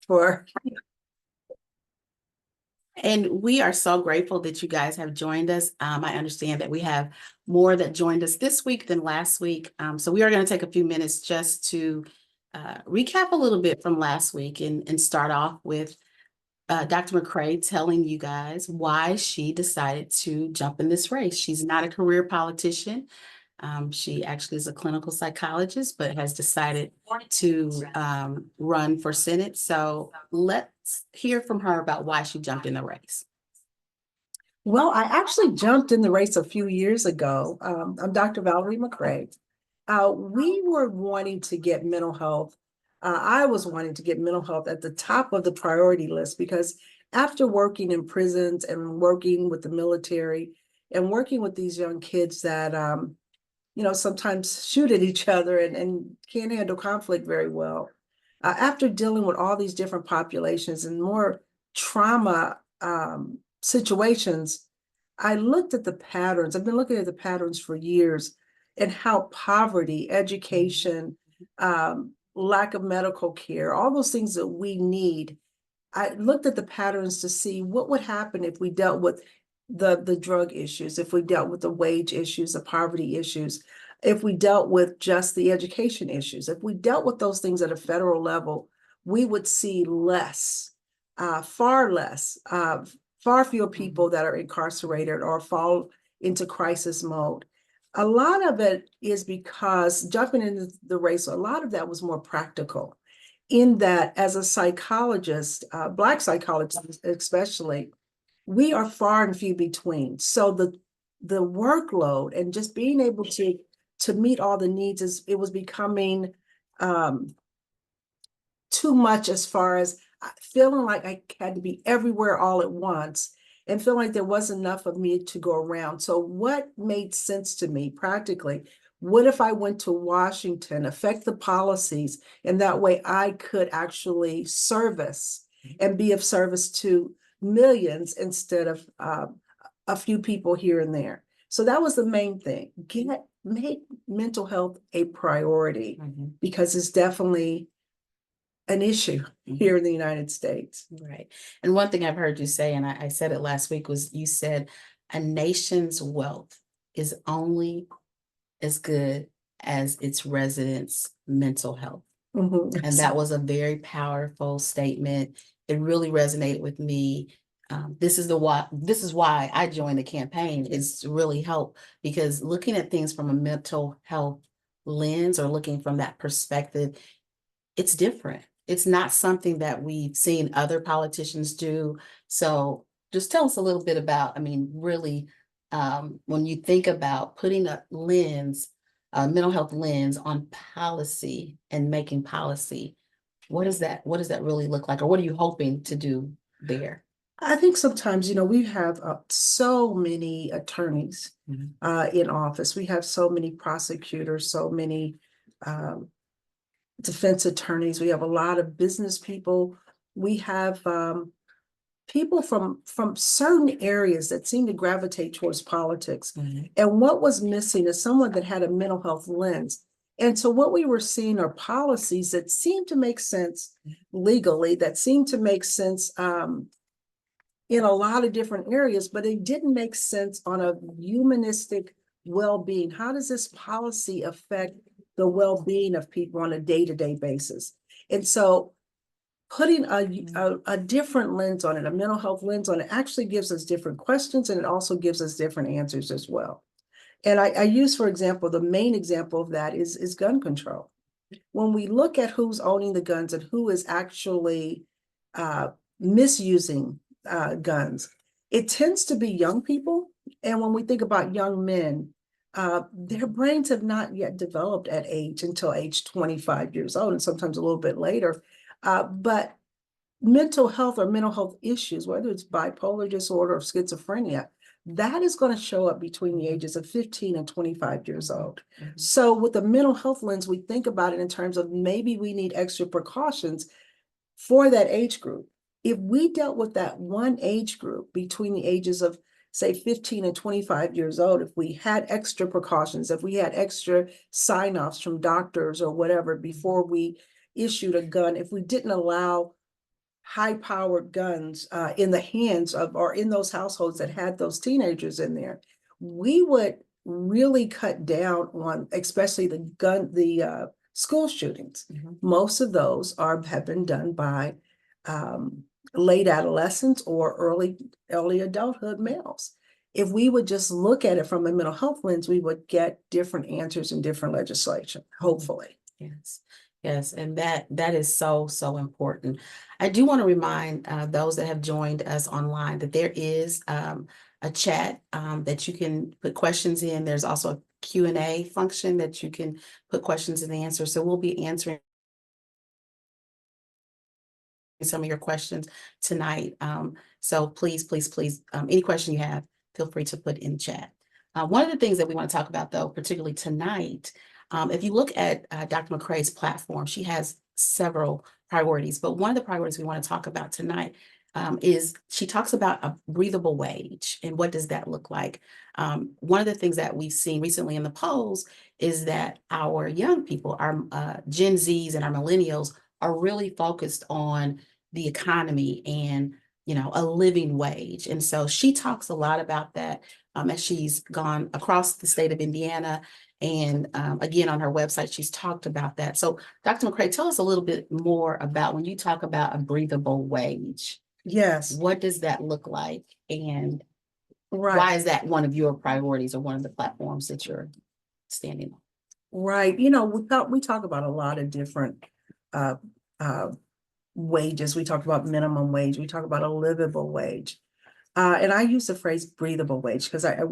for. And we are so grateful that you guys have joined us. I understand that we have more that joined us this week than last week. So we are going to take a few minutes just to recap a little bit from last week and start off with Dr. McCray telling you guys why she decided to jump in this race. She's not a career politician. She actually is a clinical psychologist, but has decided to run for Senate. So let's hear from her about why she jumped in the race. Well, I actually jumped in the race a few years ago. I'm Dr. Valerie McCray. We were wanting to get mental health. I was wanting to get mental health at the top of the priority list because after working in prisons and working with the military and working with these young kids that, sometimes shoot at each other and can't handle conflict very well. After dealing with all these different populations and more trauma situations, I looked at the patterns. I've been looking at the patterns for years and how poverty, education, lack of medical care, all those things that we need. I looked at the patterns to see what would happen if we dealt with the drug issues, if we dealt with the wage issues, the poverty issues, if we dealt with just the education issues, if we dealt with those things at a federal level, we would see less, far less, far fewer people that are incarcerated or fall into crisis mode. A lot of it is because jumping into the race, a lot of that was more practical in that as a psychologist, Black psychologists especially, we are far and few between. So the workload and just being able to meet all the needs it was becoming too much as far as feeling like I had to be everywhere all at once and feeling like there wasn't enough of me to go around. So what made sense to me practically? What if I went to Washington, affect the policies, and that way I could actually service and be of service to millions instead of a few people here and there. So that was the main thing. Make mental health a priority because it's definitely an issue here in the United States. Right. And one thing I've heard you say, and I said it last week, was you said a nation's wealth is only as good as its residents' mental health. And that was a very powerful statement. It really resonated with me. This is why I joined the campaign, is to really help, because looking at things from a mental health lens or looking from that perspective, it's different. It's not something that we've seen other politicians do. So just tell us a little bit about, really, when you think about putting a lens, a mental health lens on policy and making policy, what does that really look like? Or what are you hoping to do there? I think sometimes, we have so many attorneys in office. We have so many prosecutors, so many defense attorneys. We have a lot of business people. We have people from certain areas that seem to gravitate towards politics. And what was missing is someone that had a mental health lens. And so what we were seeing are policies that seem to make sense legally, that seem to make sense in a lot of different areas, but it didn't make sense on a humanistic well-being. How does this policy affect the well-being of people on a day-to-day basis? And so putting a different lens on it, a mental health lens on it, actually gives us different questions, and it also gives us different answers as well. And I use, for example, the main example of that is gun control. When we look at who's owning the guns and who is actually misusing guns, it tends to be young people. And when we think about young men, their brains have not yet developed until age 25 years old, and sometimes a little bit later. But mental health or mental health issues, whether it's bipolar disorder or schizophrenia, that is going to show up between the ages of 15 and 25 years old. So with the mental health lens, we think about it in terms of maybe we need extra precautions for that age group. If we dealt with that one age group between the ages of, say, 15 and 25 years old, if we had extra precautions, if we had extra sign-offs from doctors or whatever before we issued a gun, if we didn't allow high-powered guns in the hands of, or in those households that had those teenagers in there, we would really cut down on, especially the school shootings. Most of those have been done by late adolescents or early adulthood males. If we would just look at it from a mental health lens, we would get different answers and different legislation, hopefully. Yes. Yes, and that is so, so important. I do want to remind those that have joined us online that there is a chat that you can put questions in. There's also a Q&A function that you can put questions and answers. So we'll be answering some of your questions tonight. So please, please, please, any question you have, feel free to put in the chat. One of the things that we want to talk about, though, particularly tonight, if you look at Dr. McCray's platform, she has several priorities, but one of the priorities we want to talk about tonight is she talks about a breathable wage. And what does that look like? One of the things that we've seen recently in the polls is that our young people, our Gen Zs and our millennials, are really focused on the economy and, you know, a living wage. And so she talks a lot about that as she's gone across the state of Indiana. And again, on her website, she's talked about that. So Dr. McCray, tell us a little bit more about when you talk about a breathable wage. Yes. What does that look like? And Right. why is that one of your priorities or one of the platforms that you're standing on? Right. You know, we talk about a lot of different wages. We talk about minimum wage. We talk about a livable wage. And I use the phrase breathable wage because I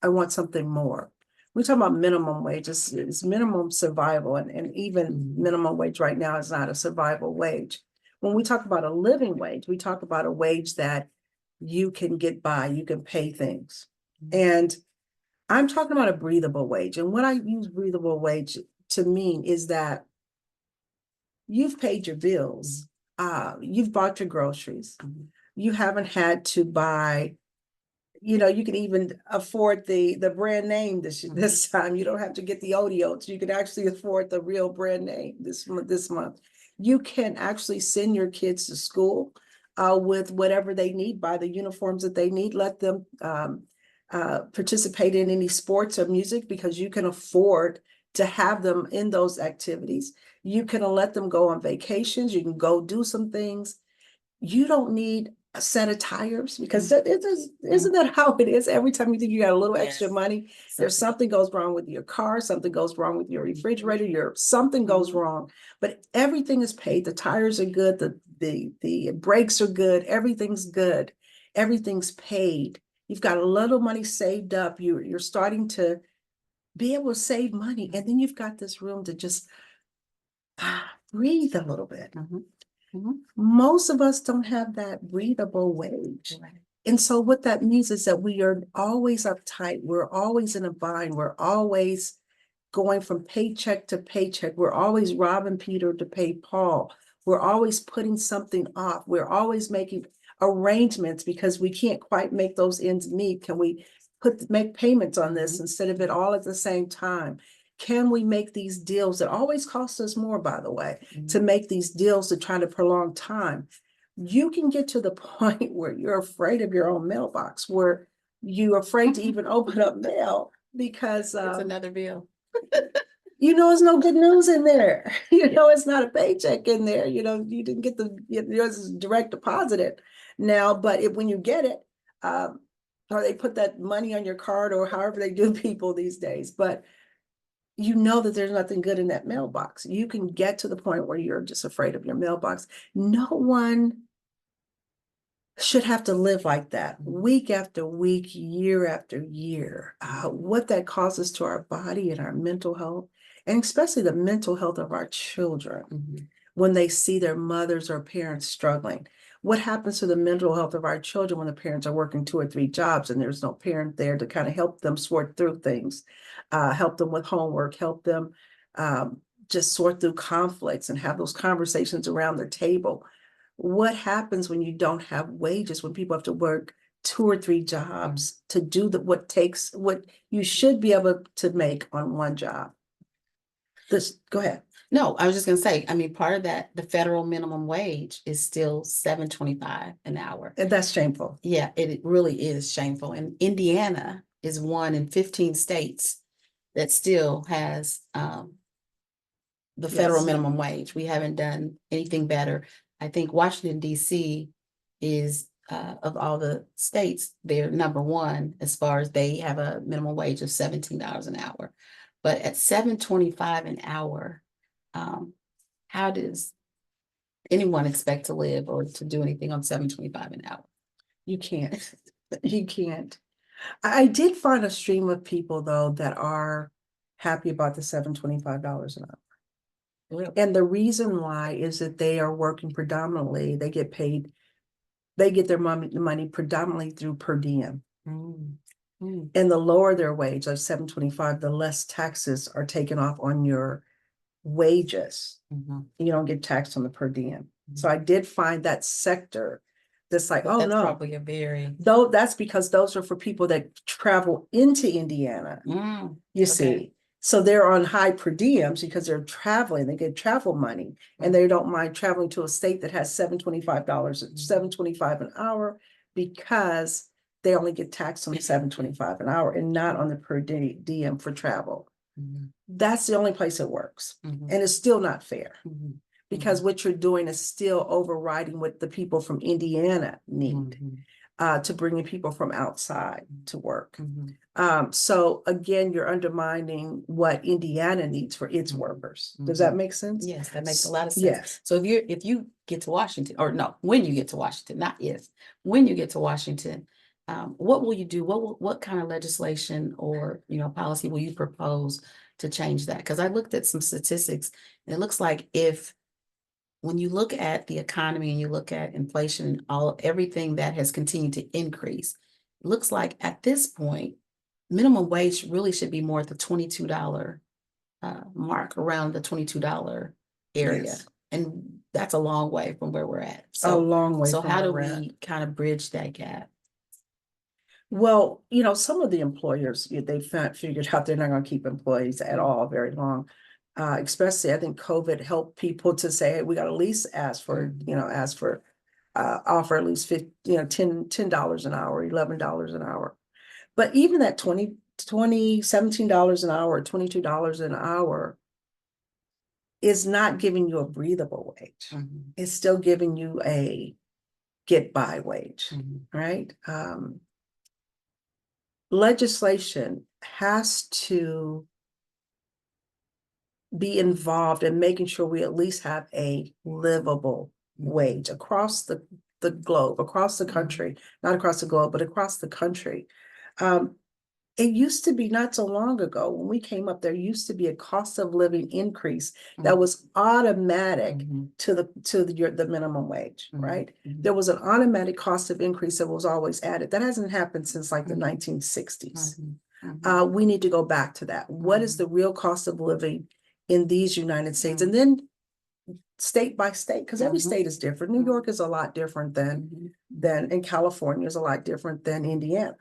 want something more. We talk about minimum wage, it's minimum survival, and even minimum wage right now is not a survival wage. When we talk about a living wage, we talk about a wage that you can get by, you can pay things. And I'm talking about a breathable wage. And what I use breathable wage to mean is that you've paid your bills, you've bought your groceries, you haven't had to buy, you know, you can even afford the brand name this time. You don't have to get the Odeos. You can actually afford the real brand name this month. You can actually send your kids to school with whatever they need, buy the uniforms that they need, let them participate in any sports or music because you can afford to have them in those activities. You can let them go on vacations. You can go do some things. You don't need a set of tires because isn't that how it is? Every time you think you got a little extra money, there's something goes wrong with your car, something goes wrong with your refrigerator, something goes wrong, but everything is paid. The tires are good, the brakes are good, everything's good, everything's paid. You've got a little money saved up. You're starting to be able to save money, and then you've got this room to just breathe a little bit. Most of us don't have that breathable wage. Right. And so what that means is that we are always uptight. We're always in a bind. We're always going from paycheck to paycheck. We're always robbing Peter to pay Paul. We're always putting something off. We're always making arrangements because we can't quite make those ends meet. Can we make payments on this instead of it all at the same time? Can we make these deals that always cost us more, by the way, to make these deals to try to prolong time? You can get to the point where you're afraid of your own mailbox, where you're afraid to even open up mail because it's another bill. You know, it's no good news in there. You know, it's not a paycheck in there. You know, you didn't get yours is direct deposited now, but when you get it, or they put that money on your card or however they do people these days, but you know that there's nothing good in that mailbox. You can get to the point where you're just afraid of your mailbox. No one should have to live like that week after week, year after year. What that causes to our body and our mental health, and especially the mental health of our children when they see their mothers or parents struggling. What happens to the mental health of our children when the parents are working 2 or 3 jobs and there's no parent there to kind of help them sort through things, help them with homework, help them just sort through conflicts and have those conversations around the table? What happens when you don't have wages, when people have to work 2 or 3 jobs to do what you should be able to make on one job? Go ahead. No, I was just gonna say, I mean, part of that, the federal minimum wage is still $7.25 an hour. And that's shameful. Yeah, it really is shameful. And Indiana is one in 15 states that still has the federal Yes. minimum wage. We haven't done anything better. I think Washington DC is of all the states, they're number one as far as they have a minimum wage of $17 an hour. But at $7.25 an hour, how does anyone expect to live or to do anything on $7.25 an hour? You can't. You can't. I did find a stream of people though that are happy about the $725 an hour. Really? And the reason why is that they are working predominantly, they get paid, they get their money predominantly through per diem. Mm. Mm. And the lower their wage of $725, the less taxes are taken off on your wages. Mhm. You don't get taxed on the per diem. So I did find that sector that's like, But oh that's no. probably a very Though that's because those are for people that travel into Indiana, you okay. see. So they're on high per diems because they're traveling, they get travel money, and they don't mind traveling to a state that has $725, $725 an hour, because they only get taxed on $725 an hour and not on the per diem for travel. Mhm. That's the only place it works. Mhm. And it's still not fair, Mhm. because what you're doing is still overriding what the people from Indiana need. Mhm. To bring in people from outside to work. Mhm. So again, you're undermining what Indiana needs for its workers. Does that make sense? Yes, that makes a lot of sense. Yes. So if you get to Washington, or no, when you get to Washington, not if, when you get to Washington, what will you do? What kind of legislation or policy will you propose to change that? Because I looked at some statistics, and it looks like when you look at the economy and you look at inflation and everything that has continued to increase, it looks like at this point, minimum wage really should be more at the $22 mark, around the $22 area. Yes. And that's a long way from where we're at. A long way So from how do where we're at. we kind of bridge that gap? Well, some of the employers, they figured out they're not going to keep employees at all very long. Especially, I think COVID helped people to say, hey, we got to at least offer at least $10 an hour, $11 an hour. But even that $17 an hour, $22 an hour is not giving you a breathable wage. Mhm. It's still giving you a get by wage, Mhm. right? Legislation has to be involved in making sure we at least have a livable wage across the globe, across the country, not across the globe, but across the country. It used to be not so long ago when we came up, there used to be a cost of living increase that was automatic to the minimum wage, right? There was an automatic cost of increase that was always added. That hasn't happened since like the 1960s. We need to go back to that. What is the real cost of living in these United States? And then state by state, because every state is different. New York is a lot different than and California is a lot different than Indiana.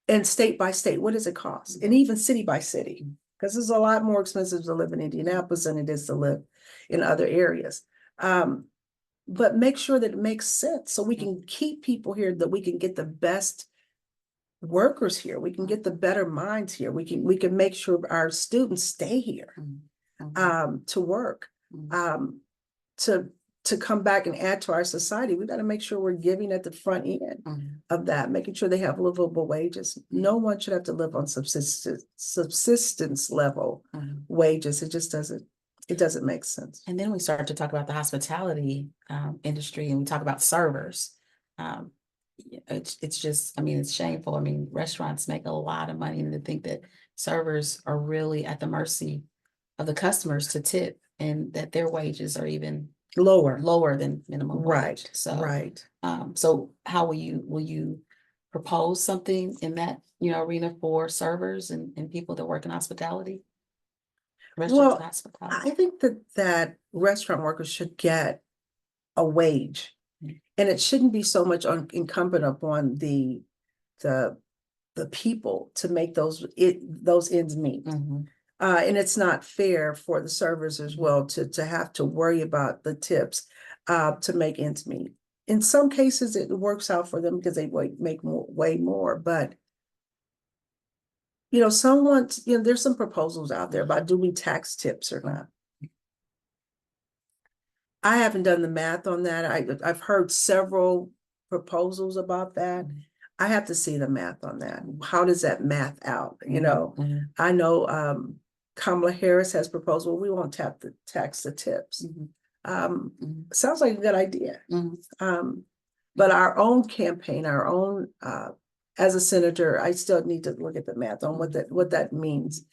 And state by state, what does it cost? And even city by city, because it's a lot more expensive to live in Indianapolis than it is to live in other areas. But make sure that it makes sense so we can keep people here, that we can get the best workers here. We can get the better minds here. We can make sure our students stay here to work, to come back and add to our society. We got to make sure we're giving at the front end of that, making sure they have livable wages. No one should have to live on subsistence level wages. It just doesn't make sense. And then we start to talk about the hospitality industry, and we talk about servers. It's just, I mean, it's shameful. I mean, restaurants make a lot of money, and to think that servers are really at the mercy of the customers to tip, and that their wages are even lower than minimum wage. So how will you propose something in that arena for servers and people that work in hospitality? Well, I think that restaurant workers should get a wage, and it shouldn't be so much incumbent upon the people to make those ends meet. And it's not fair for the servers as well to have to worry about the tips to make ends meet. In some cases, it works out for them because they make way more, but there's some proposals out there about do we tax tips or not. I haven't done the math on that. I've heard several proposals about that. I have to see the math on that. How does that math out? I know Kamala Harris has proposed, well, we won't tax the tips. Sounds like a good idea. But our own campaign, as a senator, I still need to look at the math on what that means.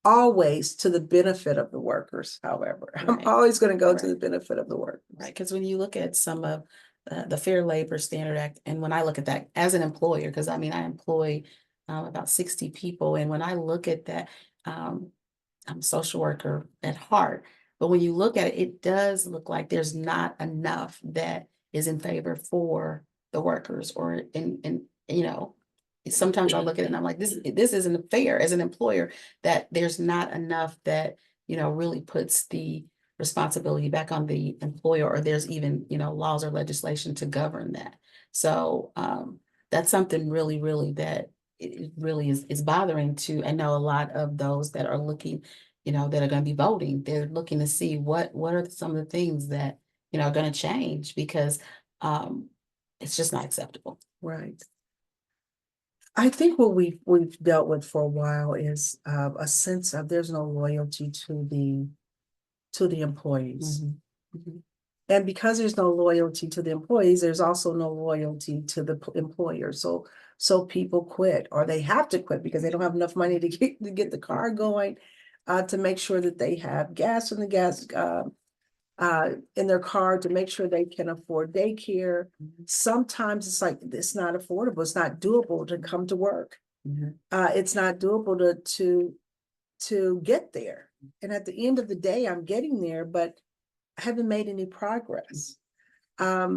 Always to the benefit of the workers, however. Right. I'm always going to go to the benefit of the workers. Right, because when you look at some of the Fair Labor Standard Act, and when I look at that as an employer, because I employ about 60 people, and when I look at that, I'm a social worker at heart, but when you look at it, it does look like there's not enough that is in favor for the workers, or sometimes I look at it and I'm like, this isn't fair as an employer, that there's not enough that, really puts the responsibility back on the employer, or there's even, laws or legislation to govern that. So that's something really, really that it really is bothering to. I know a lot of those that are looking, that are going to be voting, they're looking to see what are some of the things that, are going to change, because it's just not acceptable. Right. I think what we've dealt with for a while is a sense of there's no loyalty to the employees. And because there's no loyalty to the employees, there's also no loyalty to the employer. So people quit, or they have to quit because they don't have enough money to get the car going, to make sure that they have gas in their car, to make sure they can afford daycare. Sometimes it's like, it's not affordable. It's not doable to come to work. It's not doable to get there. And at the end of the day, I'm getting there, but I haven't made any progress. A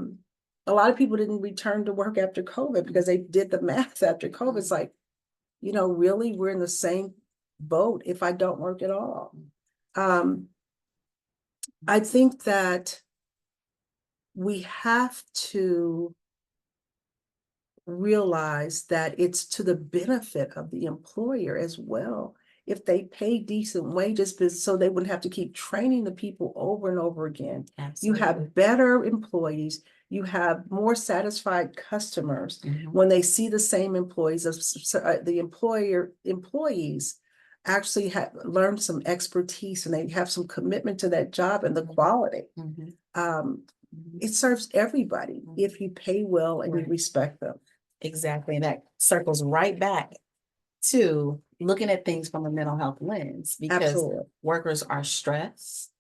lot of people didn't return to work after COVID because they did the math after COVID. It's like, really, we're in the same boat if I don't work at all. I think that we have to realize that it's to the benefit of the employer as well if they pay decent wages, so they wouldn't have to keep training the people over and over again. Absolutely. You have better employees, you have more satisfied customers when they see the same employees. The employees actually have learned some expertise, and they have some commitment to that job and the quality. It serves everybody if you pay well and you respect them. Exactly. And that circles right back to looking at things from a mental health lens, because workers are stressed,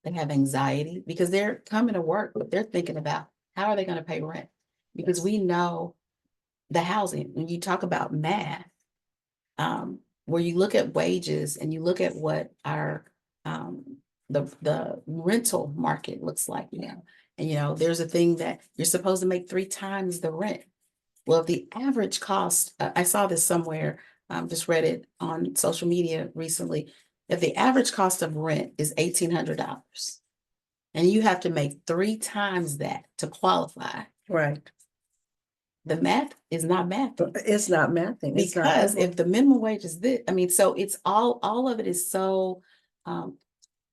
they have anxiety, because they're coming to work, but they're thinking about how are they going to pay rent? Because we know the housing, when you talk about math, where you look at wages and you look at what our the rental market looks like now, and there's a thing that you're supposed to make 3 times the rent. Well, the average cost, I saw this somewhere, just read it on social media recently, that the average cost of rent is $1,800. And you have to make 3 times that to qualify. Right. The math is not mathing. It's not mathing. Because if the minimum wage is this, so it's all of it is so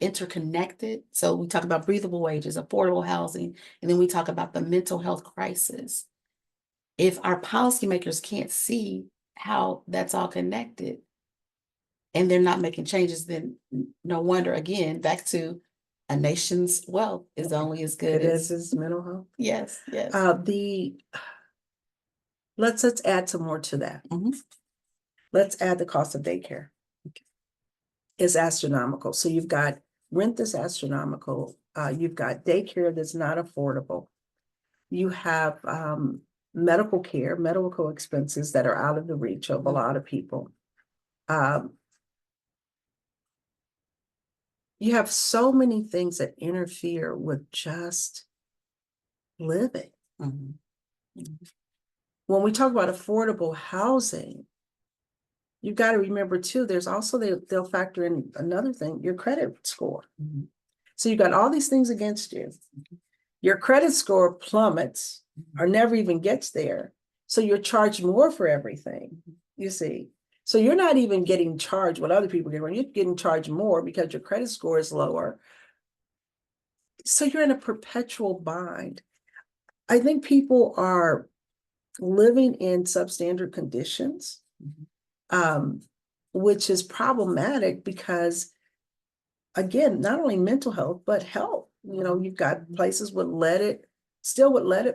interconnected. So we talk about breathable wages, affordable housing, and then we talk about the mental health crisis. If our policymakers can't see how that's all connected and they're not making changes, then no wonder, again, back to a nation's wealth is only as good as its mental health. Yes. Let's add some more to that. Let's add the cost of daycare. It's astronomical. So you've got rent that's astronomical. You've got daycare that's not affordable. You have medical care, medical expenses that are out of the reach of a lot of people. You have so many things that interfere with just living. When we talk about affordable housing, you've got to remember too, there's also, they'll factor in another thing, your credit score. Mhm. So you've got all these things against you. Your credit score plummets or never even gets there. So you're charged more for everything, you see. So you're not even getting charged what other people get, when you're getting charged more because your credit score is lower. So you're in a perpetual bind. I think people are living in substandard conditions, um, which is problematic because, again, not only mental health, but health. You know, you've got places with leaded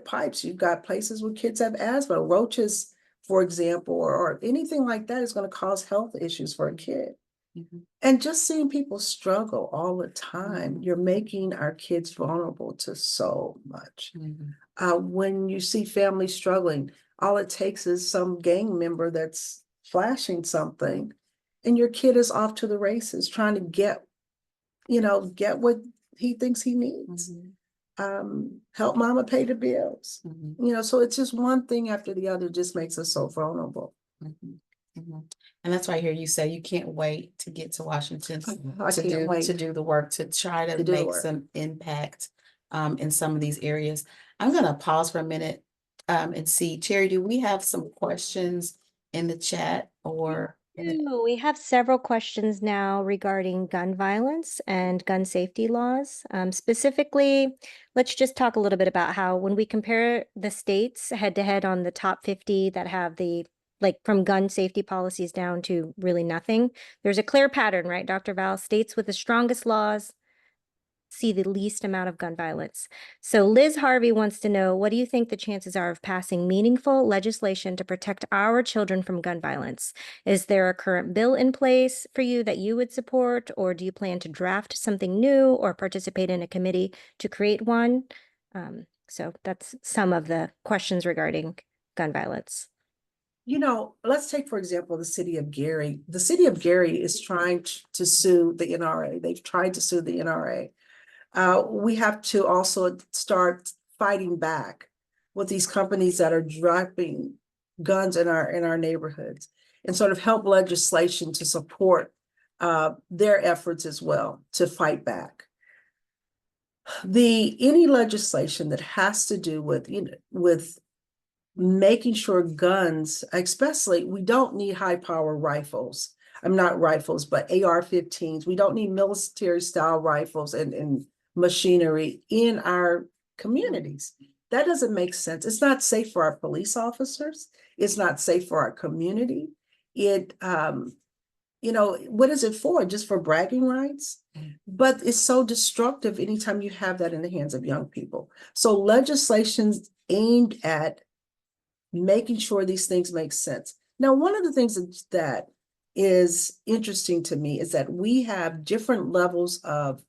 pipes. You've got places where kids have asthma, roaches, for example, or anything like that is going to cause health issues for a kid. Mhm. And just seeing people struggle all the time, you're making our kids vulnerable to so much. Mhm. When you see families struggling, all it takes is some gang member that's flashing something, and your kid is off to the races trying to get what he thinks he needs. Help mama pay the bills. Mhm. So it's just one thing after the other just makes us so vulnerable. Mhm. Mhm. And that's why I hear you say you can't wait to get to Washington I can't wait to do the work, to try to to do the make work. some impact in some of these areas. I'm gonna pause for a minute and see, Cherry, do we have some questions in the chat or? We have several questions now regarding gun violence and gun safety laws. Specifically, let's just talk a little bit about how when we compare the states head to head on the top 50 that have from gun safety policies down to really nothing, there's a clear pattern, right, Dr. Val? States with the strongest laws see the least amount of gun violence. So Liz Harvey wants to know, what do you think the chances are of passing meaningful legislation to protect our children from gun violence? Is there a current bill in place for you that you would support, or do you plan to draft something new or participate in a committee to create one? So that's some of the questions regarding gun violence. Let's take, for example, the city of Gary. The city of Gary is trying to sue the NRA. They've tried to sue the NRA. We have to also start fighting back with these companies that are dropping guns in our neighborhoods, and sort of help legislation to support their efforts as well to fight back. Any legislation that has to do with making sure guns, especially, we don't need high power rifles. I'm not rifles, but AR-15s. We don't need military style rifles and machinery in our communities. That doesn't make sense. It's not safe for our police officers. It's not safe for our community. What is it for? Just for bragging rights? But it's so destructive anytime you have that in the hands of young people. So legislation's aimed at making sure these things make sense. Now, one of the things that is interesting to me is that we have different levels of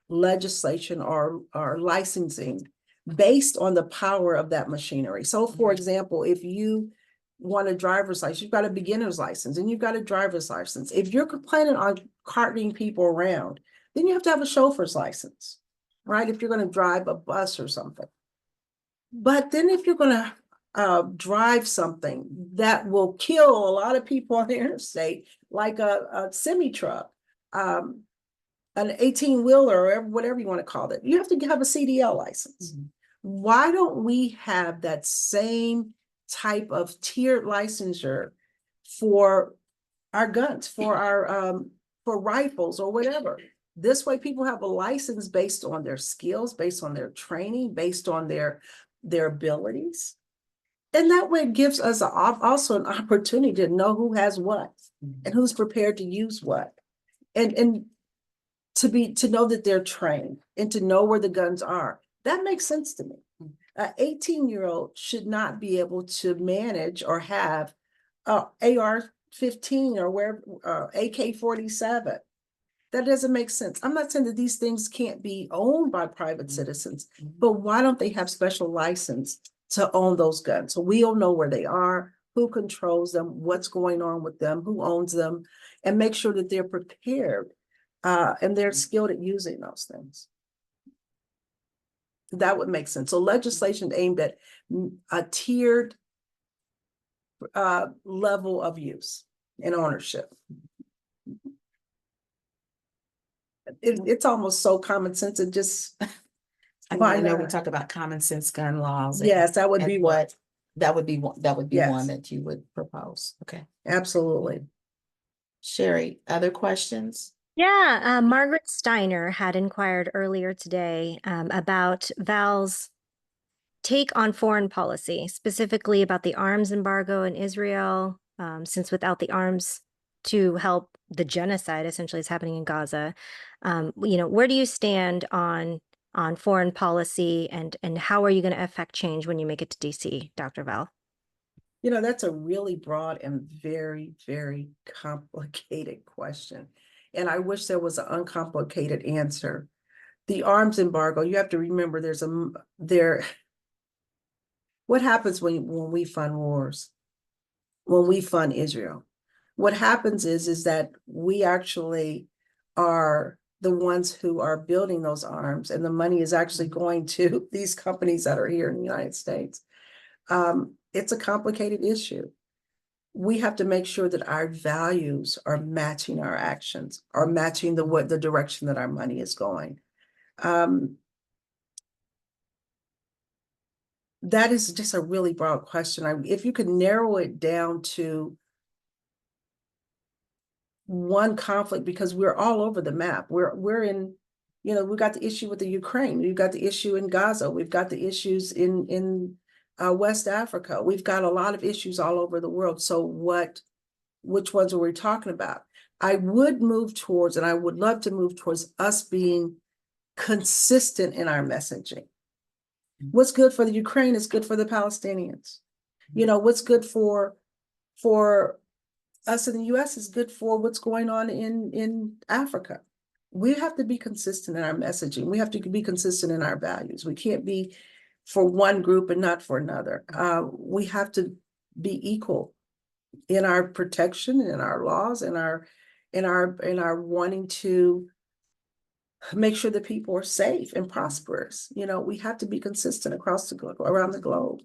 legislation or licensing based on the power of that machinery. So, for example, if you want a driver's license, you've got a beginner's license and you've got a driver's license. If you're planning on carting people around, then you have to have a chauffeur's license, right? If you're going to drive a bus or something. But then if you're going to drive something that will kill a lot of people on the interstate, like a semi truck, an 18-wheeler, or whatever you want to call it, you have to have a CDL license. Why don't we have that same type of tiered licensure for our guns, for rifles or whatever? This way people have a license based on their skills, based on their training, based on their abilities. And that way it gives us also an opportunity to know who has what and who's prepared to use what. And to know that they're trained and to know where the guns are. That makes sense to me. An 18-year-old should not be able to manage or have AR-15 or AK-47. That doesn't make sense. I'm not saying that these things can't be owned by private citizens, but why don't they have special license to own those guns? So we'll know where they are, who controls them, what's going on with them, who owns them, and make sure that they're prepared and they're skilled at using those things. That would make sense. So legislation aimed at a tiered level of use. and ownership. It's almost so common sense, it just, I mean, why I know we not? talk about common sense gun laws. Yes, that would and be what, that would be one, Yes. that you would propose. Okay. absolutely. Sherry, other questions? Yeah, Margaret Steiner had inquired earlier today about Val's take on foreign policy, specifically about the arms embargo in Israel, since without the arms to help the genocide essentially is happening in Gaza. Where do you stand on foreign policy and how are you going to affect change when you make it to DC, Dr. Val? That's a really broad and very, very complicated question. And I wish there was an uncomplicated answer. The arms embargo, you have to remember what happens when we fund wars, when we fund Israel? What happens is that we actually are the ones who are building those arms, and the money is actually going to these companies that are here in the United States. It's a complicated issue. We have to make sure that our values are matching our actions, are matching the direction that our money is going. That is just a really broad question. If you could narrow it down to one conflict, because we're all over the map. We're in, we've got the issue with the Ukraine, we've got the issue in Gaza, we've got the issues in West Africa. We've got a lot of issues all over the world. So which ones are we talking about? I would move towards, and I would love to move towards us being consistent in our messaging. What's good for the Ukraine is good for the Palestinians. What's good for us in the US is good for what's going on in Africa. We have to be consistent in our messaging. We have to be consistent in our values. We can't be for one group and not for another. We have to be equal in our protection, in our laws, in our wanting to make sure that people are safe and prosperous. We have to be consistent around the globe.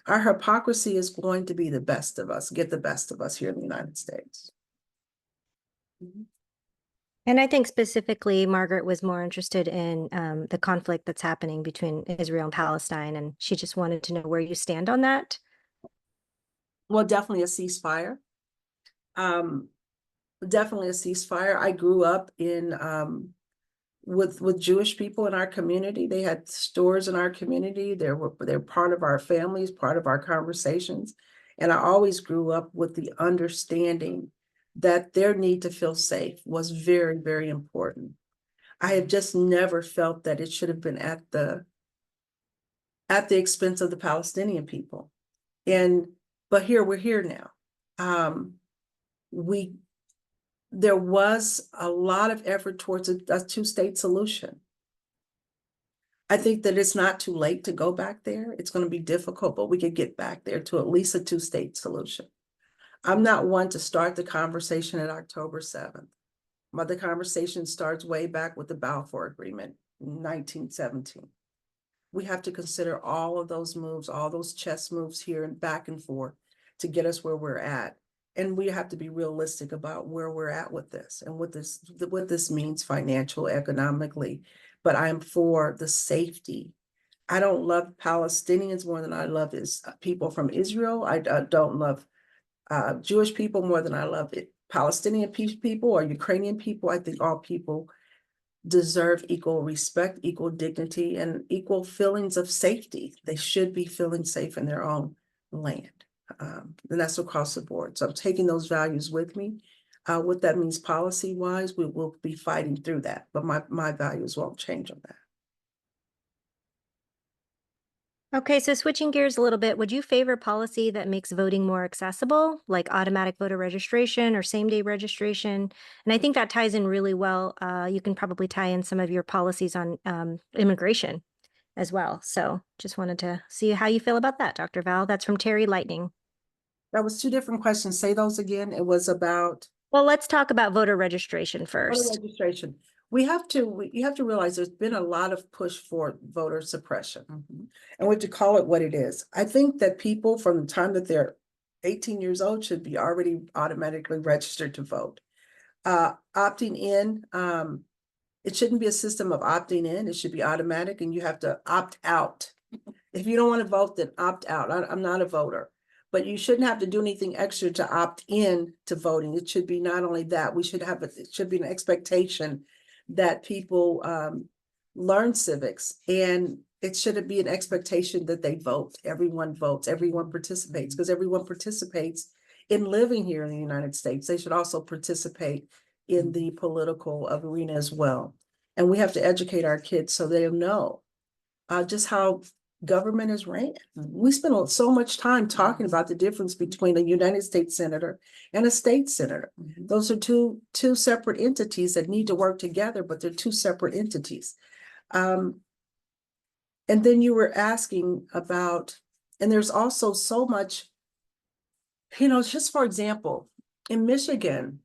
Our hypocrisy is going to be the best of us, get the best of us here in the United States. And I think specifically, Margaret was more interested in the conflict that's happening between Israel and Palestine, and she just wanted to know where you stand on that. Well, definitely a ceasefire. Definitely a ceasefire. I grew up in with Jewish people in our community. They had stores in our community. They're part of our families, part of our conversations. And I always grew up with the understanding that their need to feel safe was very, very important. I have just never felt that it should have been at the expense of the Palestinian people. But we're here now. There was a lot of effort towards a two-state solution. I think that it's not too late to go back there. It's going to be difficult, but we could get back there to at least a two-state solution. I'm not one to start the conversation at October 7th. But the conversation starts way back with the Balfour Agreement in 1917. We have to consider all of those moves, all those chess moves here and back and forth to get us where we're at. And we have to be realistic about where we're at with this and what this means financially, economically. But I'm for the safety. I don't love Palestinians more than I love people from Israel. I don't love Jewish people more than I love Palestinian people or Ukrainian people. I think all people deserve equal respect, equal dignity, and equal feelings of safety. They should be feeling safe in their own land. And that's across the board. So I'm taking those values with me. What that means policy-wise, we will be fighting through that, but my values won't change on that. Okay, so switching gears a little bit, would you favor policy that makes voting more accessible, like automatic voter registration or same-day registration? And I think that ties in really well. You can probably tie in some of your policies on immigration as well. So just wanted to see how you feel about that, Dr. Val. That's from Terry Lightning. That was two different questions. Say those again. It was about Well, let's talk about voter registration voter first. registration. You have to realize there's been a lot of push for voter suppression, and we have to call it what it is. I think that people from the time that they're 18 years old should be already automatically registered to vote. Opting in, it shouldn't be a system of opting in. It should be automatic and you have to opt out. If you don't want to vote, then opt out. I'm not a voter, but you shouldn't have to do anything extra to opt in to voting. It should be not only that, it should be an expectation that people learn civics, and it shouldn't be an expectation that they vote. Everyone votes, everyone participates, because everyone participates in living here in the United States. They should also participate in the political arena as well. And we have to educate our kids so they'll know just how government is ran. We spend so much time talking about the difference between a United States senator and a state senator. Those are two separate entities that need to work together, but they're two separate entities. And then you were asking about, and there's also so much, just for example, in Michigan,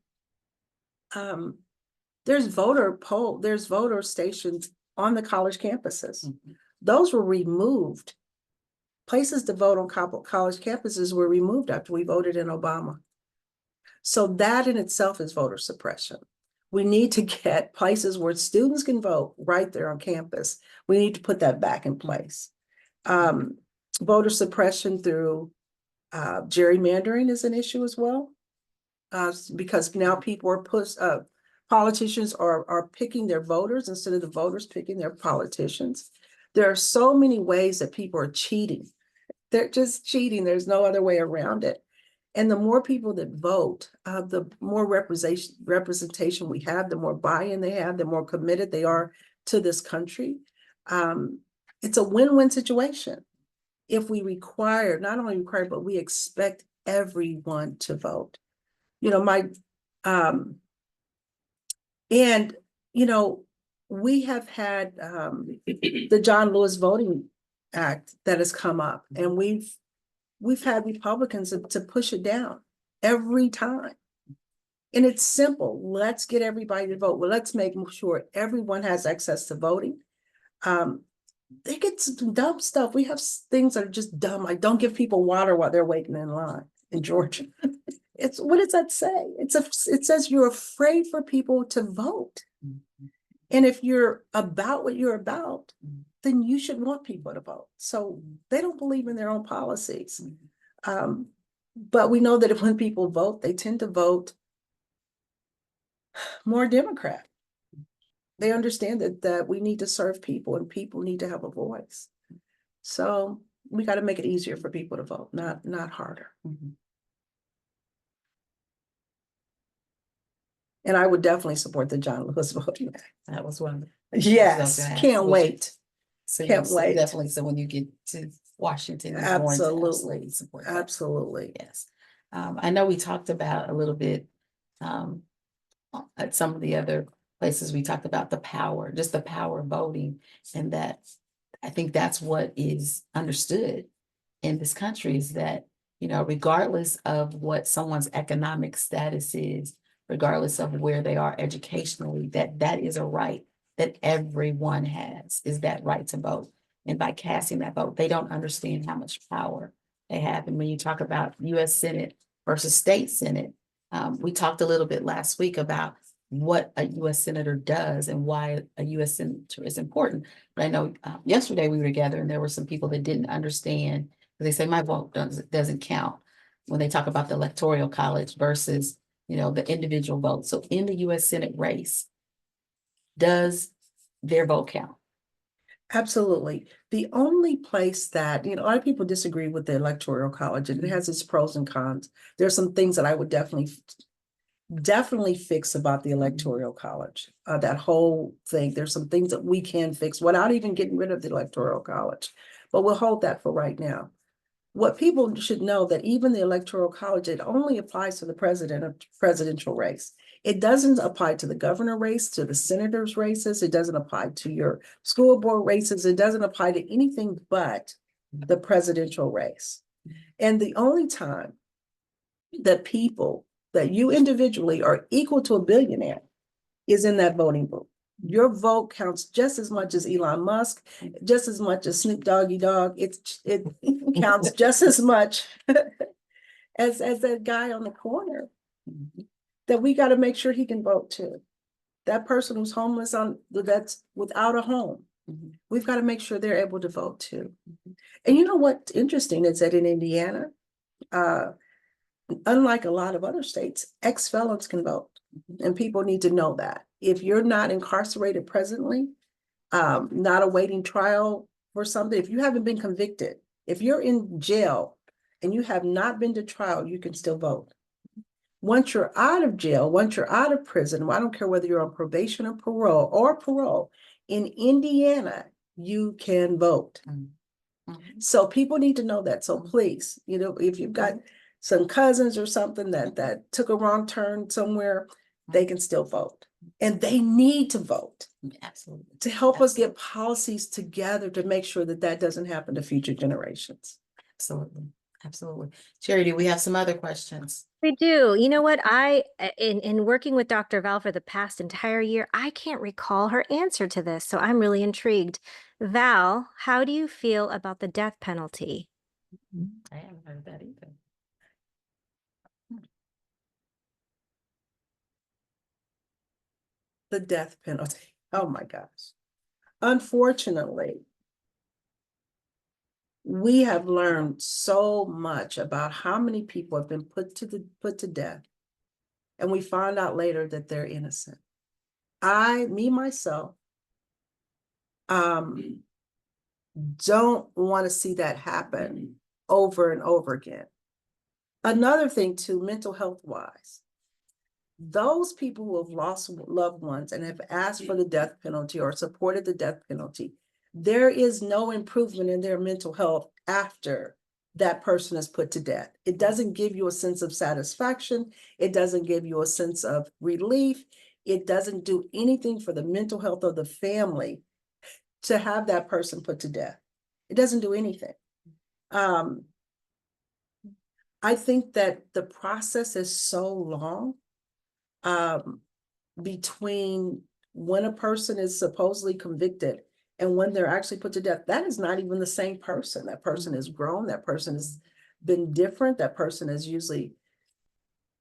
there's voter stations on the college campuses. Those were removed. Places to vote on college campuses were removed after we voted in Obama. So that in itself is voter suppression. We need to get places where students can vote right there on campus. We need to put that back in place. Voter suppression through gerrymandering is an issue as well, because now people are politicians are picking their voters instead of the voters picking their politicians. There are so many ways that people are cheating. They're just cheating. There's no other way around it. And the more people that vote, the more representation we have, the more buy-in they have, the more committed they are to this country. It's a win-win situation if we not only require, but we expect everyone to vote. We have had the John Lewis Voting Act that has come up, and we've had Republicans to push it down every time. And it's simple. Let's get everybody to vote. Well, let's make sure everyone has access to voting. They get some dumb stuff. We have things that are just dumb. Like don't give people water while they're waiting in line in Georgia. What does that say? It says you're afraid for people to vote. And if you're about what you're about, then you should want people to vote. So they don't believe in their own policies. But we know that when people vote, they tend to vote more Democrat. They understand that we need to serve people and people need to have a voice. So we got to make it easier for people to vote, not harder. And I would definitely support the John Lewis Voting Act. That was one. Yes, can't wait. So Can't wait. Definitely. So when you get to Washington, you're Absolutely. going to absolutely support that. Absolutely. Yes. I know we talked about a little bit at some of the other places, we talked about the power of voting, and that I think that's what is understood in this country is that, regardless of what someone's economic status is, regardless of where they are educationally, that is a right that everyone has, is that right to vote. And by casting that vote, they don't understand how much power they have. And when you talk about U.S. Senate versus state Senate, we talked a little bit last week about what a U.S. Senator does and why a U.S. Senator is important. But I know yesterday we were together and there were some people that didn't understand, because they say my vote doesn't count when they talk about the Electoral College versus, the individual vote. So in the U.S. Senate race, does their vote count? Absolutely. The only place that, a lot of people disagree with the Electoral College, and it has its pros and cons. There's some things that I would definitely fix about the Electoral College. That whole thing, there's some things that we can fix without even getting rid of the Electoral College, but we'll hold that for right now. What people should know that even the Electoral College, it only applies to the presidential race. It doesn't apply to the governor race, to the senators races. It doesn't apply to your school board races. It doesn't apply to anything but the presidential race. And the only time that you individually are equal to a billionaire is in that voting booth. Your vote counts just as much as Elon Musk, just as much as Snoop Doggy Dogg. It counts just as much as that guy on the corner, Mhm. that we got to make sure he can vote too. That person who's homeless that's without a home, Mhm. we've got to make sure they're able to vote too. Mhm. And you know what's interesting is that in Indiana, unlike a lot of other states, ex-felons can vote. And people need to know that. If you're not incarcerated presently, not awaiting trial for something, if you haven't been convicted, if you're in jail and you have not been to trial, you can still vote. Once you're out of jail, once you're out of prison, I don't care whether you're on probation or parole, in Indiana, you can vote. Mhm. So people need to know that. So please, if you've got some cousins or something that took a wrong turn somewhere, they can still vote. And they need to vote Absolutely. to help us get policies together to make sure that that doesn't happen to future generations. Absolutely. Absolutely. Charity, we have some other questions. We do. You know what? In working with Dr. Val for the past entire year, I can't recall her answer to this, so I'm really intrigued. Val, how do you feel about the death penalty? I haven't heard that either. The death penalty. Oh my gosh. Unfortunately, we have learned so much about how many people have been put to death, and we find out later that they're innocent. Myself, don't want to see that happen over and over again. Another thing too, mental health wise, those people who have lost loved ones and have asked for the death penalty or supported the death penalty, there is no improvement in their mental health after that person is put to death. It doesn't give you a sense of satisfaction. It doesn't give you a sense of relief. It doesn't do anything for the mental health of the family to have that person put to death. It doesn't do anything. I think that the process is so long between when a person is supposedly convicted and when they're actually put to death. That is not even the same person. That person is grown. That person has been different. That person has usually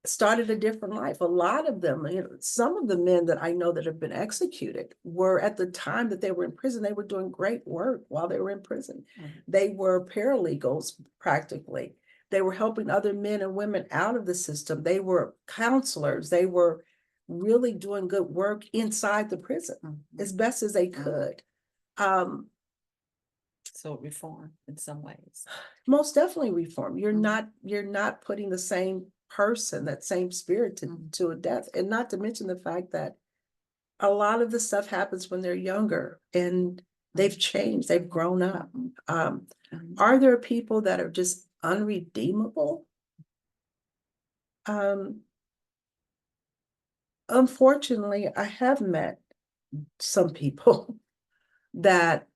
started a different life. A lot of them, some of the men that I know that have been executed were, at the time that they were in prison, they were doing great work while they were in prison. They were paralegals practically. They were helping other men and women out of the system. They were counselors. They were really doing good work inside the prison as best as they could. So reform in some ways. Most definitely reform. You're not putting the same person, that same spirit to a death. And not to mention the fact that a lot of the stuff happens when they're younger and they've changed, they've grown up. Are there people that are just unredeemable? Unfortunately, I have met some people that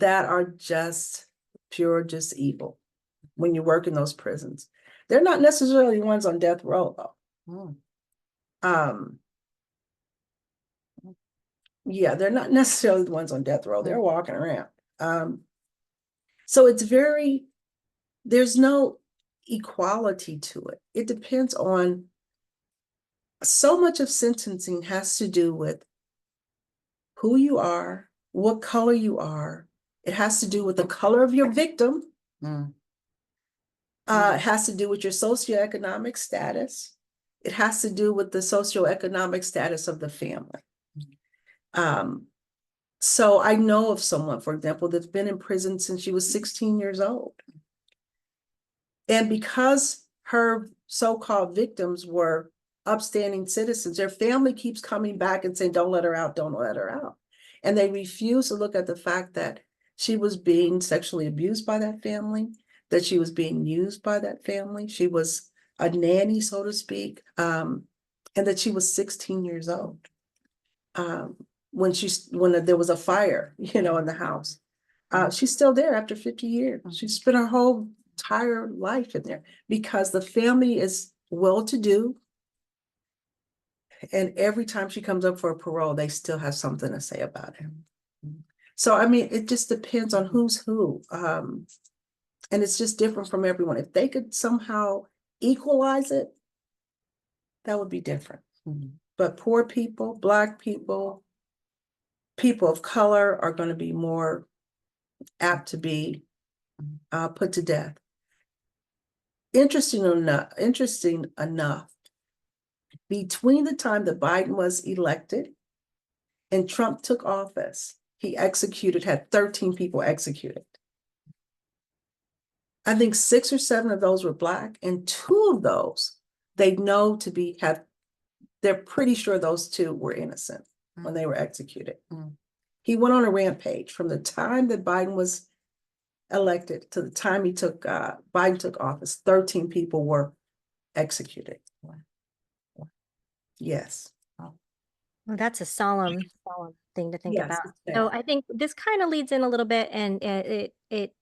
are just just evil when you work in those prisons. They're not necessarily the ones on death row though. Yeah, they're not necessarily the ones on death row. They're walking around. So there's no equality to it. It depends on, so much of sentencing has to do with who you are, what color you are. It has to do with the color of your victim. It has to do with your socioeconomic status. It has to do with the socioeconomic status of the family. So I know of someone, for example, that's been in prison since she was 16 years old. And because her so-called victims were upstanding citizens, their family keeps coming back and saying, don't let her out, don't let her out. And they refuse to look at the fact that she was being sexually abused by that family, that she was being used by that family. She was a nanny, so to speak, and that she was 16 years old when there was a fire, in the house. She's still there after 50 years. She spent her whole entire life in there because the family is well-to-do. And every time she comes up for a parole, they still have something to say about it. So, I mean, it just depends on who's who. And it's just different from everyone. If they could somehow equalize it, that would be different. Mhm. But poor people, Black people, people of color are going to be more apt to be put to death. Interesting enough, between the time that Biden was elected and Trump took office, he had 13 people executed. I think 6 or 7 of those were Black, and 2 of those they know they're pretty sure those 2 were innocent when they were executed. Mm. He went on a rampage from the time that Biden was elected to the time Biden took office. 13 people were executed. Wow. Yes. Well, that's a solemn thing to think Yes, about. it's So sad. I think this kind of leads in a little bit, and it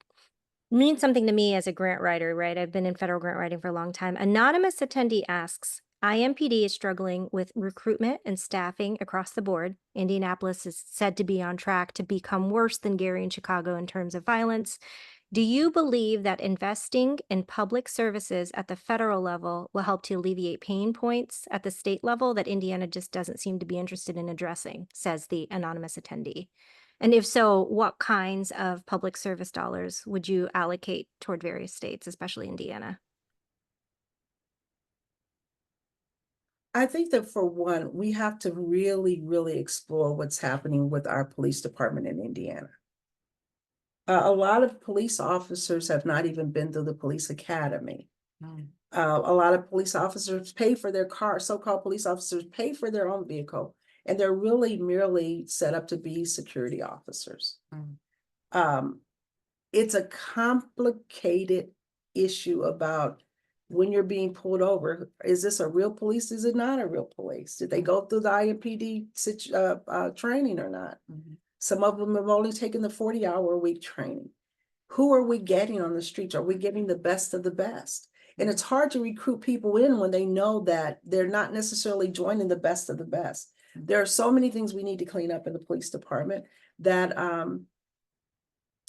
means something to me as a grant writer, right? I've been in federal grant writing for a long time. Anonymous attendee asks, IMPD is struggling with recruitment and staffing across the board. Indianapolis is said to be on track to become worse than Gary and Chicago in terms of violence. Do you believe that investing in public services at the federal level will help to alleviate pain points at the state level that Indiana just doesn't seem to be interested in addressing, says the anonymous attendee? And if so, what kinds of public service dollars would you allocate toward various states, especially Indiana? I think that for one, we have to really, really explore what's happening with our police department in Indiana. A lot of police officers have not even been through the police academy. Mm. A lot of police officers pay for their car, so-called police officers pay for their own vehicle, and they're really merely set up to be security officers. Mm. It's a complicated issue about when you're being pulled over. Is this a real police? Is it not a real police? Did they go through the IMPD training or not? Mhm. Some of them have only taken the 40-hour-a-week training. Who are we getting on the streets? Are we getting the best of the best? And it's hard to recruit people in when they know that they're not necessarily joining the best of the best. There are so many things we need to clean up in the police department that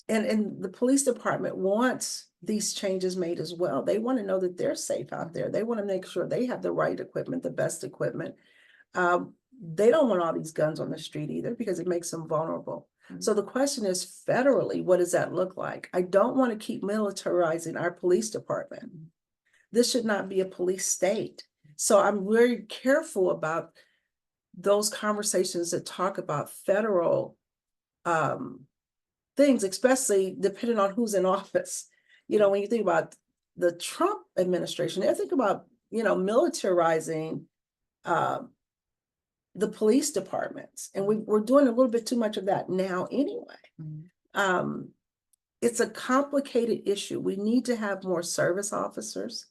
and the police department wants these changes made as well. They want to know that they're safe out there. They want to make sure they have the right equipment, the best equipment. They don't want all these guns on the street either because it makes them vulnerable. Mhm. So the question is, federally, what does that look like? I don't want to keep militarizing our police department. This should not be a police state. So I'm very careful about those conversations that talk about federal things, especially depending on who's in office. You know, when you think about the Trump administration, they think about, militarizing the police departments. And we're doing a little bit too much of that now anyway. Mhm. It's a complicated issue. We need to have more service officers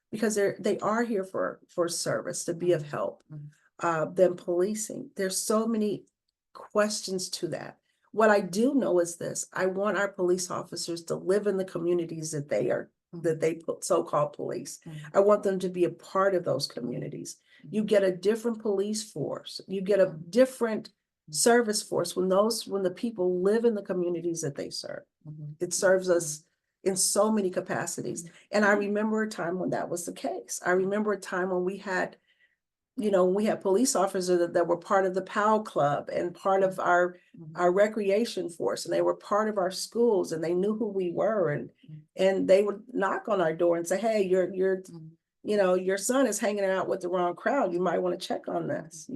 because they are here for service, to be of help, than policing. There's so many questions to that. What I do know is this: I want our police officers to live in the communities that they put so-called police. I want them to be a part of those communities. You get a different police force. You get a different service force when the people live in the communities that they serve. It serves us in so many capacities. And I remember a time when that was the case. I remember a time when we had police officers that were part of the POW club and part of our recreation force, and they were part of our schools, and they knew who we were, and they would knock on our door and say, hey, your son is hanging out with the wrong crowd. You might want to check on this.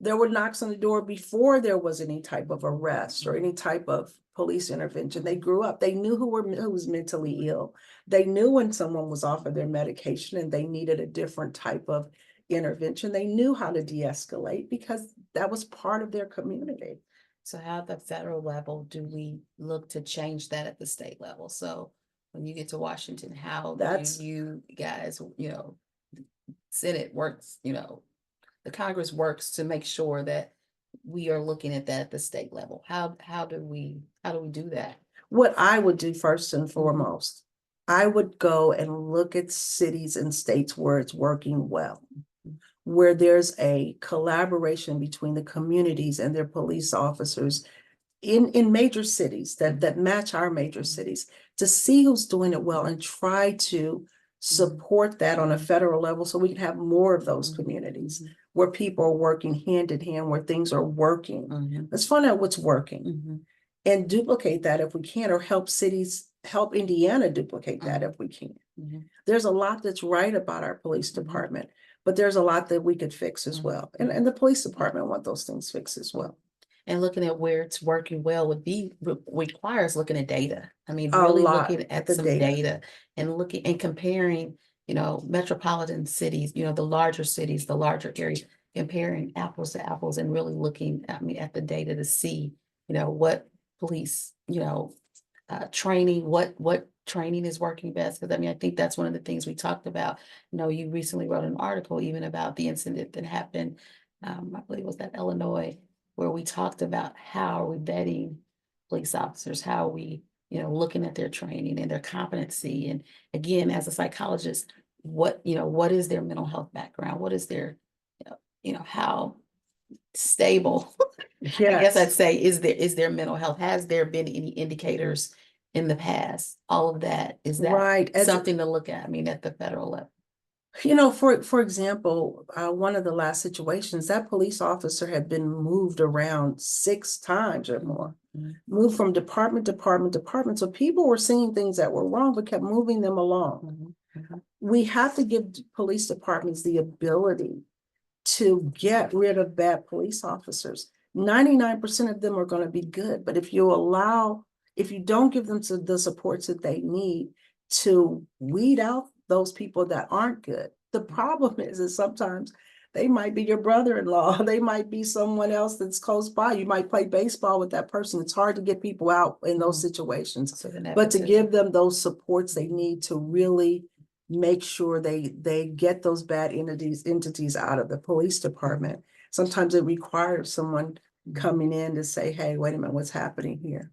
There were knocks on the door before there was any type of arrest or any type of police intervention. They grew up. They knew who was mentally ill. They knew when someone was off of their medication and they needed a different type of intervention. They knew how to de-escalate because that was part of their community. So how at the federal level do we look to change that at the state level? So when you get to Washington, how do you guys, Senate works, the Congress works to make sure that we are looking at that at the state level? How do we do that? What I would do first and foremost, I would go and look at cities and states where it's working well, where there's a collaboration between the communities and their police officers in major cities that match our major cities, to see who's doing it well and try to support that on a federal level so we can have more of those communities where people are working hand in hand, where things are working. Let's find out what's working and duplicate that if we can, or help Indiana duplicate that if we can. There's a lot that's right about our police department, but there's a lot that we could fix as well. And the police department want those things fixed as well. And looking at where it's working well requires looking at data. I mean, A really lot looking at the some data. data and looking and comparing, metropolitan cities, the larger cities, the larger areas, comparing apples to apples and really looking, at the data to see, what police, training, what training is working best. Because I think that's one of the things we talked about. You recently wrote an article even about the incident that happened, I believe it was that Illinois, where we talked about how are we vetting police officers, how are we, looking at their training and their competency. And again, as a psychologist, what is their mental health background? What is their, how stable, I guess I'd say, is their mental health? Has there been any indicators in the past? All of that, is that Right. something to look at? At the federal level. For example, one of the last situations, that police officer had been moved around 6 times or more, moved from department to department. So people were seeing things that were wrong, but kept moving them along. We have to give police departments the ability to get rid of bad police officers. 99% of them are going to be good, but if you don't give them the supports that they need to weed out those people that aren't good. The problem is that sometimes they might be your brother-in-law. They might be someone else that's close by. You might play baseball with that person. It's hard to get people out in those situations, but to give them those supports they need to really make sure they get those bad entities out of the police department. Sometimes it requires someone coming in to say, hey, wait a minute, what's happening here?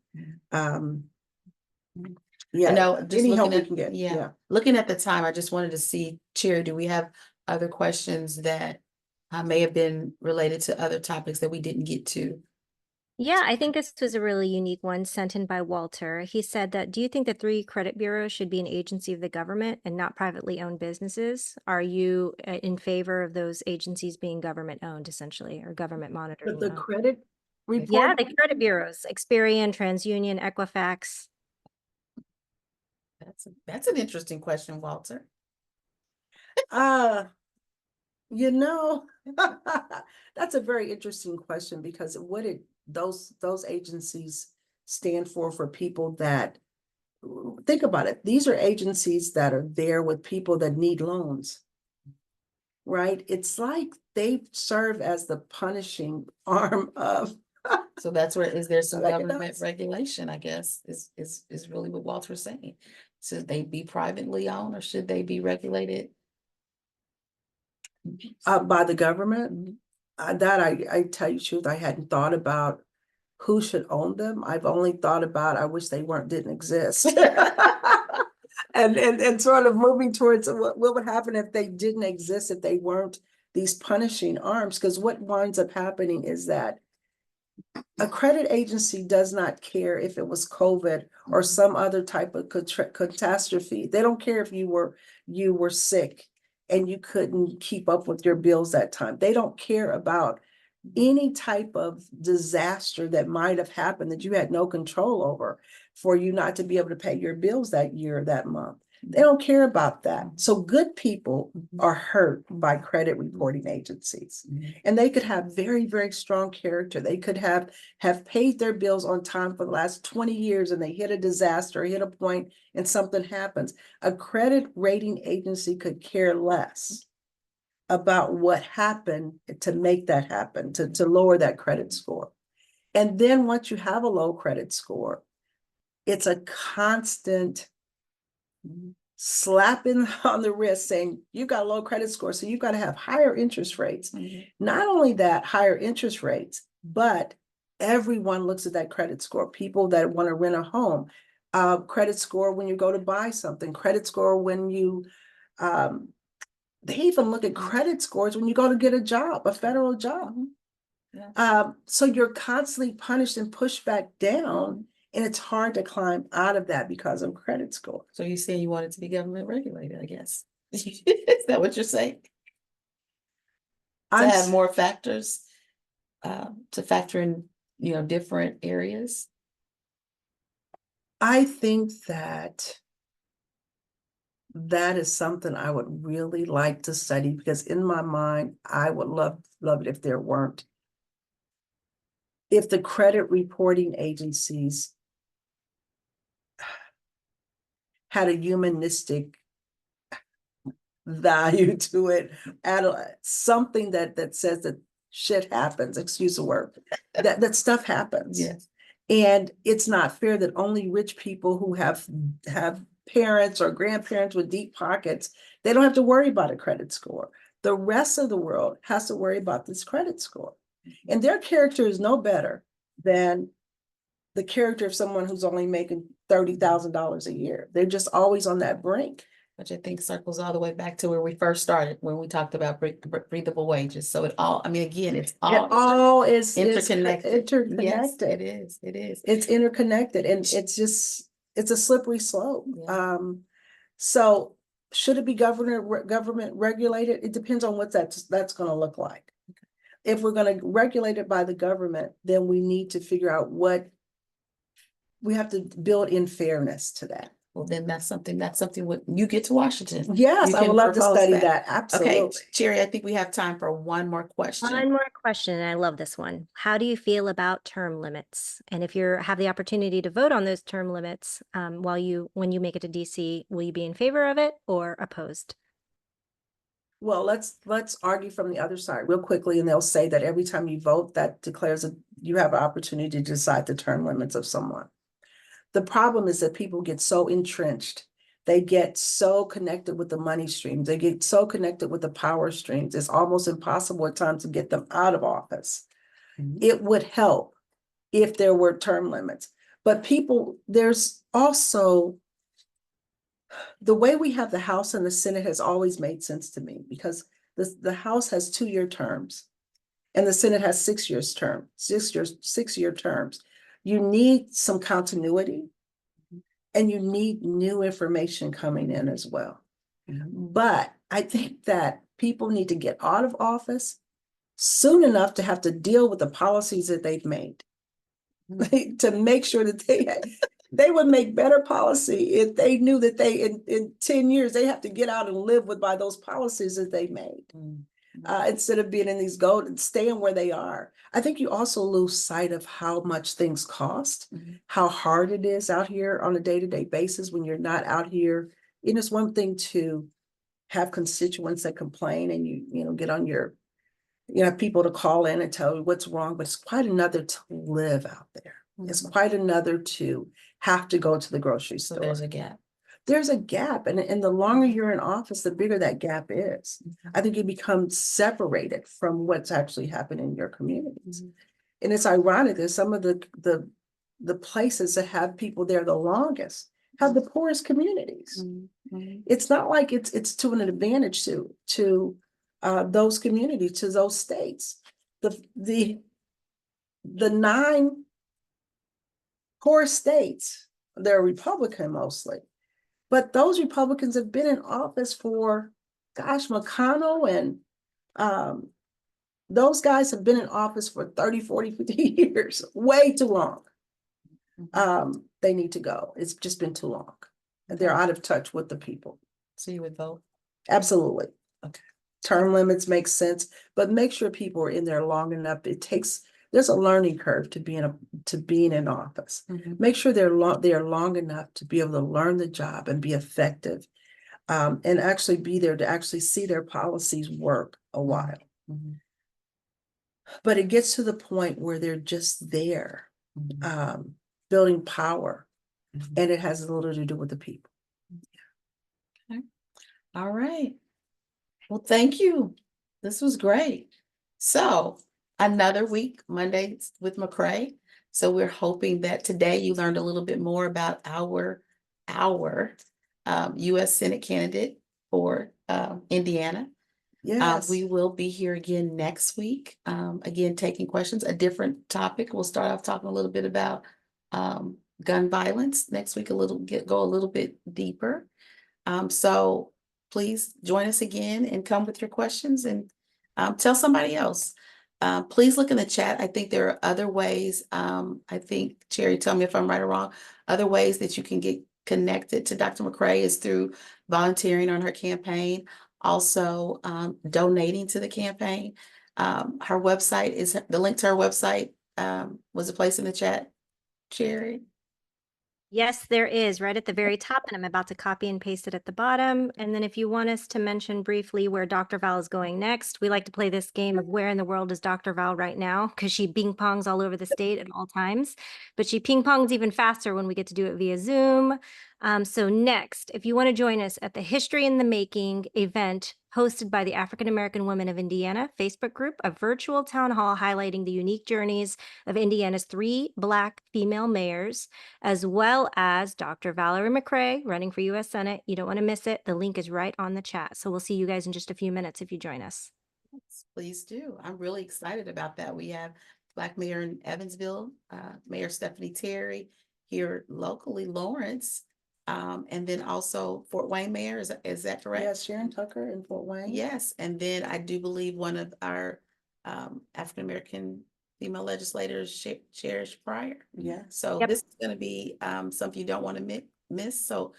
Just any help looking we can get. yeah. Looking at the time, I just wanted to see, Chair, do we have other questions that may have been related to other topics that we didn't get to? Yeah, I think this was a really unique one sent in by Walter. He said that, do you think the 3 credit bureaus should be an agency of the government and not privately owned businesses? Are you in favor of those agencies being government owned, essentially, or government monitored? But the credit report? Yeah, the credit bureaus, Experian, TransUnion, Equifax. That's an interesting question, Walter. That's a very interesting question, because those agencies stand for people that, think about it, these are agencies that are there with people that need loans, right? It's like they serve as the punishing arm of. So that's where, is there some Like government regulation, I guess, is really what Walter's saying. Should they be privately owned or should they be regulated? By the government? That I tell you the truth, I hadn't thought about who should own them. I've only thought about, I wish they didn't exist. and sort of moving towards what would happen if they didn't exist, if they weren't these punishing arms. Because what winds up happening is that a credit agency does not care if it was COVID or some other type of catastrophe. They don't care if you were sick and you couldn't keep up with your bills that time. They don't care about any type of disaster that might have happened that you had no control over, for you not to be able to pay your bills that year, that month. They don't care about that. So good people are hurt by credit reporting agencies, and they could have very, very strong character. They could have paid their bills on time for the last 20 years, and they hit a disaster, hit a point, and something happens. A credit rating agency could care less about what happened to make that happen, to lower that credit score. And then once you have a low credit score, it's a constant slapping on the wrist saying, you got a low credit score, so you got to have higher interest rates. Not only that, higher interest rates, but everyone looks at that credit score. People that want to rent a home, credit score when you go to buy something, credit score when you, they even look at credit scores when you go to get a job, a federal job. So you're constantly punished and pushed back down, and it's hard to climb out of that because of credit score. So you're saying you want it to be government regulated, I guess. Is that what you're saying? To I'm, have s- more factors, to factor in, different areas? I think that that is something I would really like to study, because in my mind, I would love it if there weren't. If the credit reporting agencies had a humanistic value to it, add something that says that shit happens, excuse the word, that stuff happens. Yes. And it's not fair that only rich people who have parents or grandparents with deep pockets, they don't have to worry about a credit score. The rest of the world has to worry about this credit score. And their character is no better than the character of someone who's only making $30,000 a year. They're just always on that brink. Which I think circles all the way back to where we first started, when we talked about breathable wages. So it all, I mean, again, it's It all all is interconnected. Yes, interconnected. it is. It is. It's interconnected, and it's a slippery slope. Yeah. So should it be government regulated? It depends on what that's going to look like. If we're going to regulate it by the government, then we need to figure out what we have to build in fairness to that. Well, then that's something when you get to Washington. Yes, you I can would love to propose study that. Absolutely. Okay, Cherry, I think we have time for one more question. One more question, and I love this one. How do you feel about term limits? And if you have the opportunity to vote on those term limits, when you make it to DC, will you be in favor of it or opposed? Well, let's argue from the other side real quickly, and they'll say that every time you vote, that declares you have an opportunity to decide the term limits of someone. The problem is that people get so entrenched. They get so connected with the money streams. They get so connected with the power streams. It's almost impossible at times to get them out of office. Mhm. It would help if there were term limits. But there's also the way we have the House and the Senate has always made sense to me, because the House has 2-year terms and the Senate has 6-year terms. You need some continuity, and you need new information coming in as well. But I think that people need to get out of office soon enough to have to deal with the policies that they've made, to make sure that they would make better policy if they knew that in 10 years, they have to get out and live by those policies that they made. Instead of being in these staying where they are. I think you also lose sight of how much things cost, how hard it is out here on a day-to-day basis when you're not out here. It's one thing to have constituents that complain, and you get on have people to call in and tell you what's wrong, but it's quite another to live out there. It's quite another to have to go to the grocery store. So there's a gap. There's a gap, and the longer you're in office, the bigger that gap is. I think you become separated from what's actually happening in your communities. And it's ironic that some of the places that have people there the longest have the poorest communities. It's not like it's to an advantage to those communities, to those states. The 9 poor states, they're Republican mostly. But those Republicans have been in office for, McConnell and those guys have been in office for 30, 40, 50 years, way too long. They need to go. It's just been too long. And they're out of touch with the people. So you would vote? Absolutely. Okay. Term limits make sense, but make sure people are in there long enough. There's a learning curve to being in office. Make sure they're long enough to be able to learn the job and be effective, and actually be there to actually see their policies work a while. But it gets to the point where they're just there, building power, and it has little to do with the people. Okay. All right. Well, thank you. This was great. So another week, Mondays with McCray. So we're hoping that today you learned a little bit more about our U.S. Senate candidate for Indiana. Yes. We will be here again next week. Again, taking questions, a different topic. We'll start off talking a little bit about gun violence. Next week, go a little bit deeper. So please join us again and come with your questions and tell somebody else. Please look in the chat. I think there are other ways. I think, Cherry, tell me if I'm right or wrong. Other ways that you can get connected to Dr. McCray is through volunteering on her campaign, also donating to the campaign. Her website is the link to her website was a place in the chat, Cherry. Yes, there is right at the very top, and I'm about to copy and paste it at the bottom. And then if you want us to mention briefly where Dr. Val is going next, we like to play this game of where in the world is Dr. Val right now, because she ping pongs all over the state at all times, but she ping pongs even faster when we get to do it via Zoom. So next, if you want to join us at the History in the Making event hosted by the African American Women of Indiana Facebook group, a virtual town hall highlighting the unique journeys of Indiana's 3 Black female mayors, as well as Dr. Valerie McCray running for U.S. Senate. You don't want to miss it. The link is right on the chat. So we'll see you guys in just a few minutes if you join us. Yes, please do. I'm really excited about that. We have Black Mayor in Evansville, Mayor Stephanie Terry here locally, Lawrence, and then also Fort Wayne Mayor. Is that correct? Yes, Sharon Tucker in Fort Wayne. Yes, and then I do believe one of our African American female legislators, Cherish Pryor. Yeah. So Yep. this is going to be something you don't want to miss. So,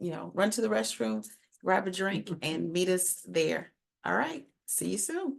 run to the restroom, grab a drink, and meet us there. All right. See you soon.